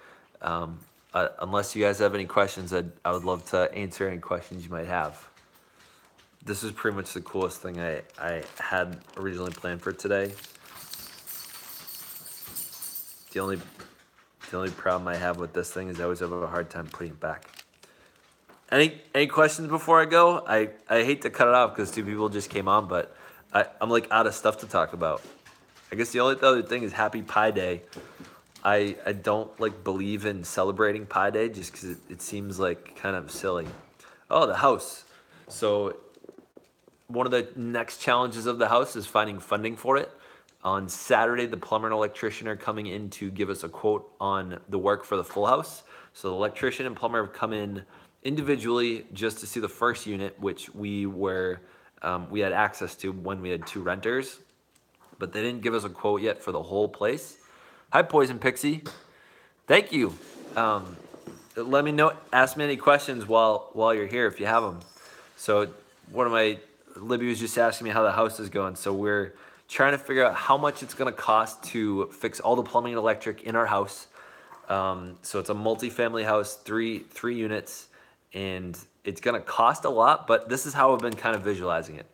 Unless you guys have any questions, I would love to answer any questions you might have. This is pretty much the coolest thing I had originally planned for today. The only problem I have with this thing is I always have a hard time putting it back. Any questions before I go? I hate to cut it off because 2 people just came on, but I'm like out of stuff to talk about. I guess the only other thing is Happy Pi Day. I don't like believe in celebrating Pi Day just because it seems like kind of silly. Oh, the house. So one of the next challenges of the house is finding funding for it. On Saturday, the plumber and electrician are coming in to give us a quote on the work for the full house. So the electrician and plumber have come in individually just to see the first unit, which we had access to when we had 2 renters, but they didn't give us a quote yet for the whole place. Hi, Poison Pixie. Thank you. Let me know. Ask me any questions while you're here if you have them. So Libby was just asking me how the house is going. So we're trying to figure out how much it's going to cost to fix all the plumbing and electric in our house. So it's a multi-family house, three units, and it's going to cost a lot, but this is how I've been kind of visualizing it.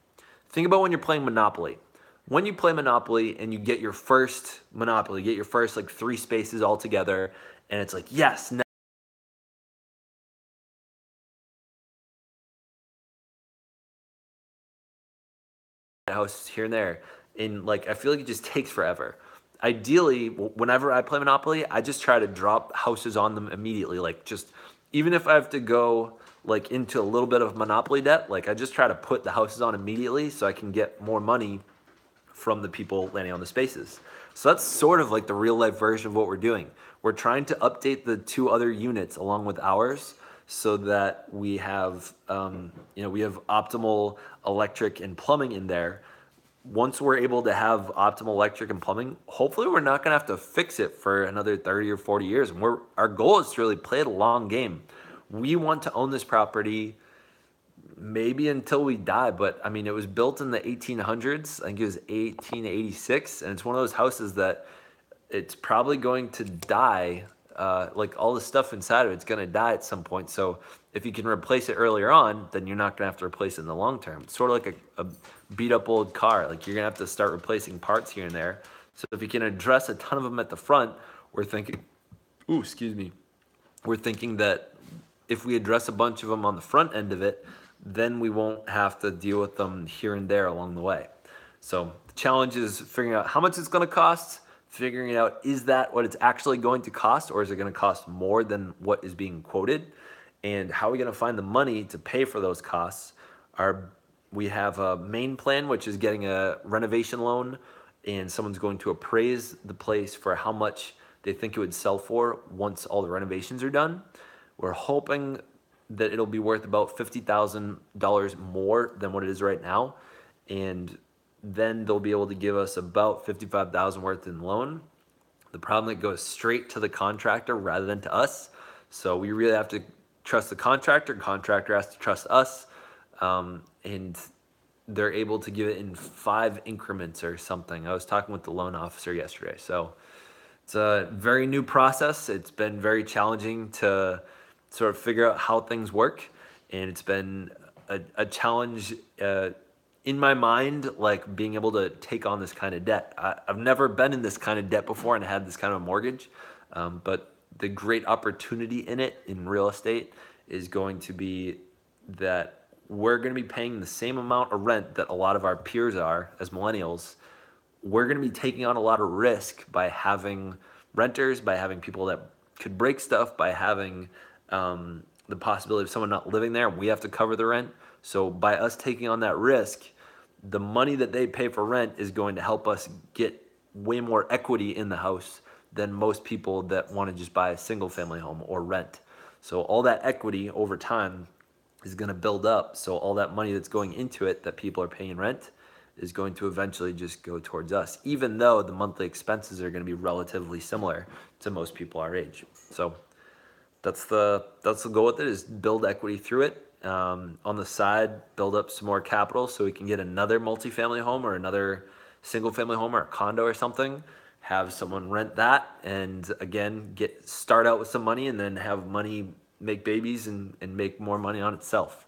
Think about when you're playing Monopoly. When you play Monopoly and you get your first Monopoly, you get your first like 3 spaces all together, and it's like, yes, now house here and there. And like, I feel like it just takes forever. Ideally, whenever I play Monopoly, I just try to drop houses on them immediately. Like, just even if I have to go like into a little bit of Monopoly debt, like I just try to put the houses on immediately so I can get more money from the people landing on the spaces. So that's sort of like the real life version of what we're doing. We're trying to update the 2 other units along with ours so that we have, we have optimal electric and plumbing in there. Once we're able to have optimal electric and plumbing, hopefully we're not going to have to fix it for another 30 or 40 years. And our goal is to really play the long game. We want to own this property maybe until we die, but I mean, it was built in the 1800s. I think it was 1886, and it's one of those houses that it's probably going to die. Like all the stuff inside of it's going to die at some point. So if you can replace it earlier on, then you're not going to have to replace it in the long term. It's sort of like a beat up old car. Like you're going to have to start replacing parts here and there. So if you can address a ton of them at the front, we're thinking that if we address a bunch of them on the front end of it, then we won't have to deal with them here and there along the way. So the challenge is figuring out how much it's going to cost, figuring out is that what it's actually going to cost, or is it going to cost more than what is being quoted, and how are we going to find the money to pay for those costs. We have a main plan, which is getting a renovation loan, and someone's going to appraise the place for how much they think it would sell for once all the renovations are done. We're hoping that it'll be worth about $50,000 more than what it is right now, and then they'll be able to give us about $55,000 worth in loan. The problem, it goes straight to the contractor rather than to us, so we really have to trust the contractor. Contractor has to trust us, and they're able to give it in 5 increments or something. I was talking with the loan officer yesterday, so it's a very new process. It's been very challenging to sort of figure out how things work, and it's been a challenge in my mind, like being able to take on this kind of debt. I've never been in this kind of debt before and had this kind of mortgage, but the great opportunity in it in real estate is going to be that we're going to be paying the same amount of rent that a lot of our peers are as millennials. We're going to be taking on a lot of risk by having renters, by having people that could break stuff, by having the possibility of someone not living there. We have to cover the rent. So by us taking on that risk, the money that they pay for rent is going to help us get way more equity in the house than most people that want to just buy a single family home or rent. So all that equity over time is going to build up. So all that money that's going into it that people are paying rent is going to eventually just go towards us, even though the monthly expenses are going to be relatively similar to most people our age. So that's the goal with it, is build equity through it. On the side, build up some more capital so we can get another multifamily home or another single family home or a condo or something. Have someone rent that, and again, start out with some money and then have money make babies and make more money on itself.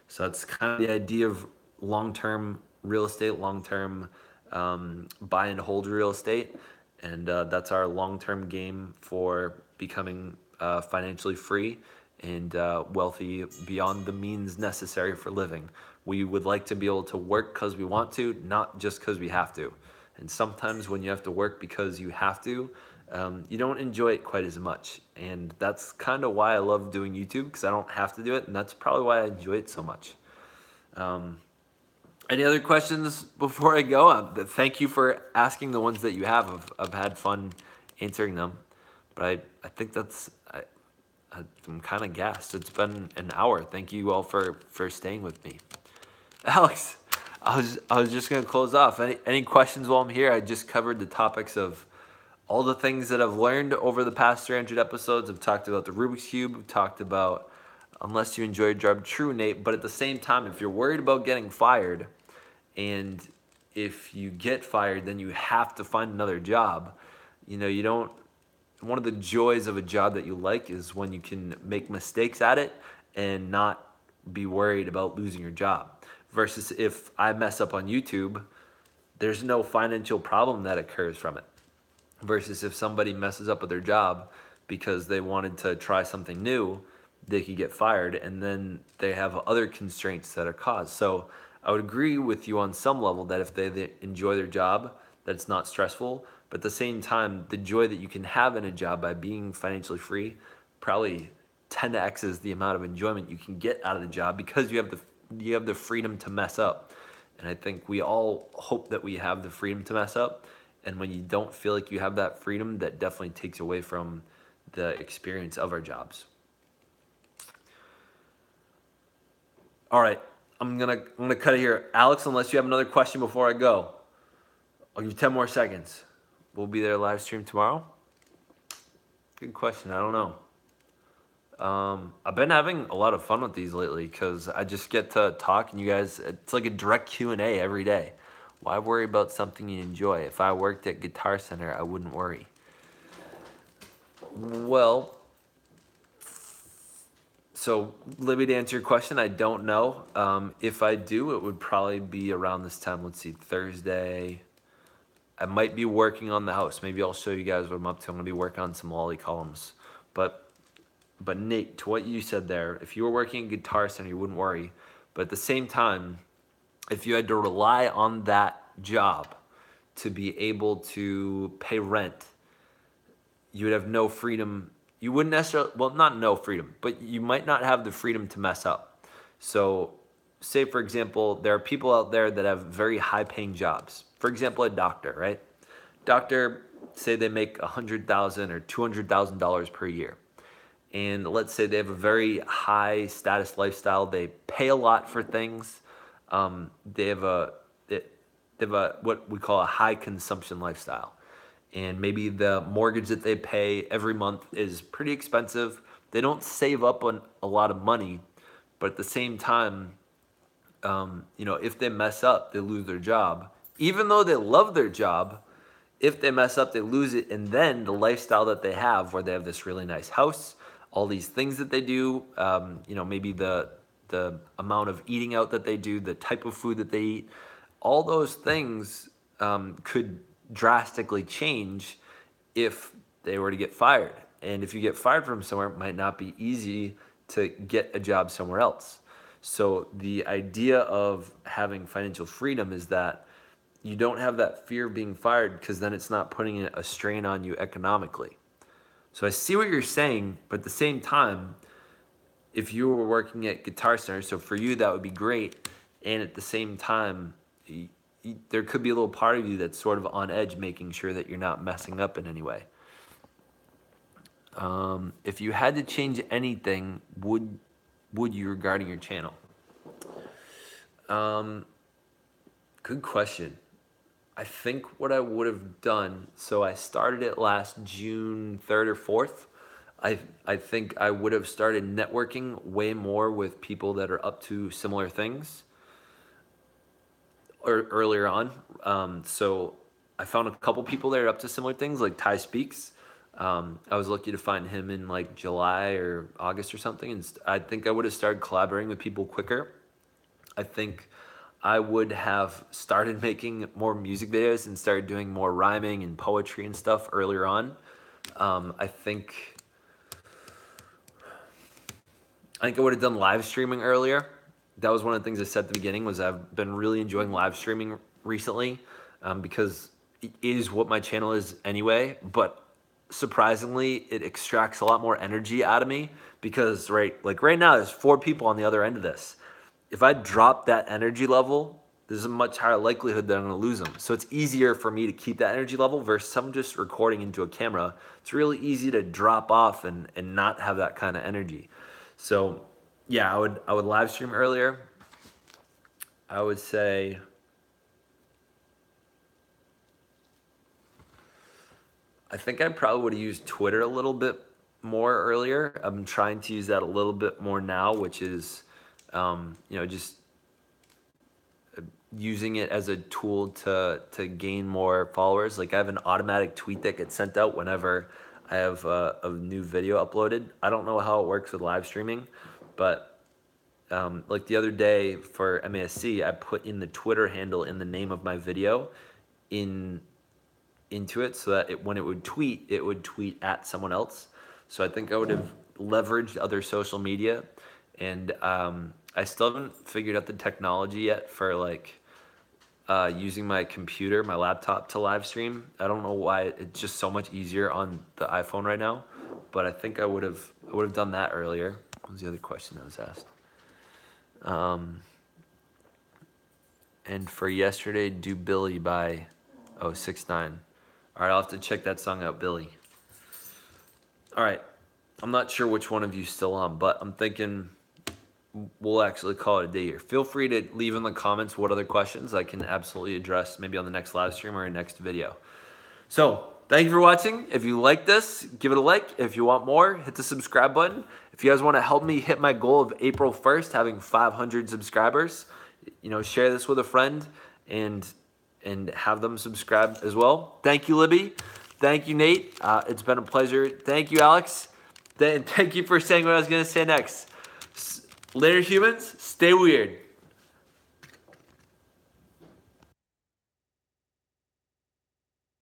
So that's kind of the idea of long-term real estate, long-term buy and hold real estate. And that's our long-term game for becoming financially free and wealthy beyond the means necessary for living. We would like to be able to work because we want to, not just because we have to. And sometimes when you have to work because you have to, you don't enjoy it quite as much. And that's kind of why I love doing YouTube, because I don't have to do it. And that's probably why I enjoy it so much. Any other questions before I go? Thank you for asking the ones that you have. I've had fun answering them. But I think I'm kind of gassed. It's been an hour. Thank you all for staying with me. Alex, I was just gonna close off. Any questions while I'm here? I just covered the topics of all the things that I've learned over the past 300 episodes. I've talked about the Rubik's Cube. I've talked about unless you enjoy your job, true, Nate. But at the same time, if you're worried about getting fired, and if you get fired, then you have to find another job. You don't. One of the joys of a job that you like is when you can make mistakes at it and not be worried about losing your job. Versus if I mess up on YouTube, there's no financial problem that occurs from it. Versus if somebody messes up with their job because they wanted to try something new, they could get fired, and then they have other constraints that are caused. So I would agree with you on some level that if they enjoy their job, that it's not stressful. But at the same time, the joy that you can have in a job by being financially free probably 10x's the amount of enjoyment you can get out of the job, because you have the freedom to mess up. And I think we all hope that we have the freedom to mess up. And when you don't feel like you have that freedom, that definitely takes away from the experience of our jobs. All right, I'm gonna cut it here. Alex, unless you have another question before I go, I'll give you 10 more seconds. We'll be there live stream tomorrow. Good question. I don't know. I've been having a lot of fun with these lately because I just get to talk, and you guys, it's like a direct Q&A every day. Why worry about something you enjoy? If I worked at Guitar Center, I wouldn't worry. Well, so Libby, to answer your question, I don't know. If I do, it would probably be around this time. Let's see, Thursday. I might be working on the house. Maybe I'll show you guys what I'm up to. I'm gonna be working on some lolly columns. But Nate, to what you said there, if you were working at Guitar Center, you wouldn't worry. But at the same time, if you had to rely on that job to be able to pay rent, you would have no freedom. You wouldn't necessarily, well, not no freedom, but you might not have the freedom to mess up. So say, for example, there are people out there that have very high paying jobs. For example, a doctor, right? Doctor, say they make $100,000 or $200,000 per year. And let's say they have a very high status lifestyle. They pay a lot for things. They have a what we call a high consumption lifestyle. And maybe the mortgage that they pay every month is pretty expensive. They don't save up on a lot of money, but at the same time, if they mess up, they lose their job. Even though they love their job, if they mess up, they lose it. And then the lifestyle that they have, where they have this really nice house, all these things that they do, maybe the amount of eating out that they do, the type of food that they eat, all those things could drastically change if they were to get fired. And if you get fired from somewhere, it might not be easy to get a job somewhere else. So the idea of having financial freedom is that you don't have that fear of being fired, because then it's not putting a strain on you economically. So I see what you're saying, but at the same time, if you were working at Guitar Center, so for you that would be great, and at the same time, there could be a little part of you that's sort of on edge, making sure that you're not messing up in any way. If you had to change anything, would you regarding your channel? Good question. I think what I would have done, so I started it last June 3rd or 4th. I think I would have started networking way more with people that are up to similar things or earlier on. So I found a couple people that are up to similar things, like Ty Speaks. I was lucky to find him in like July or August or something, and I think I would have started collaborating with people quicker. I think I would have started making more music videos and started doing more rhyming and poetry and stuff earlier on. I think I would have done live streaming earlier. That was one of the things I said at the beginning, was I've been really enjoying live streaming recently, because it is what my channel is anyway, but surprisingly, it extracts a lot more energy out of me, because right now there's 4 people on the other end of this. If I drop that energy level, there's a much higher likelihood that I'm gonna lose them. So it's easier for me to keep that energy level versus someone just recording into a camera. It's really easy to drop off and not have that kind of energy. So yeah, I would live stream earlier. I would say I think I probably would have used Twitter a little bit more earlier. I'm trying to use that a little bit more now, which is just using it as a tool to gain more followers. Like I have an automatic tweet that gets sent out whenever I have a new video uploaded. I don't know how it works with live streaming, but like the other day for MASC, I put in the Twitter handle in the name of my video into it, so that when it would tweet at someone else. So I think I would have leveraged other social media, and I still haven't figured out the technology yet for like using my computer, my laptop to live stream. I don't know why it's just so much easier on the iPhone right now, but I think I would have done that earlier. What was the other question that was asked? And for yesterday, do Billy by 6ix9ine. All right, I'll have to check that song out, Billy. All right, I'm not sure which one of you is still on, but I'm thinking we'll actually call it a day here. Feel free to leave in the comments what other questions I can absolutely address maybe on the next live stream or next video. So thank you for watching. If you like this, give it a like. If you want more, hit the subscribe button. If you guys want to help me hit my goal of April 1st, having 500 subscribers, share this with a friend and have them subscribe as well. Thank you, Libby. Thank you, Nate. It's been a pleasure. Thank you, Alex. Thank you for saying what I was going to say next. Later, humans. Stay weird.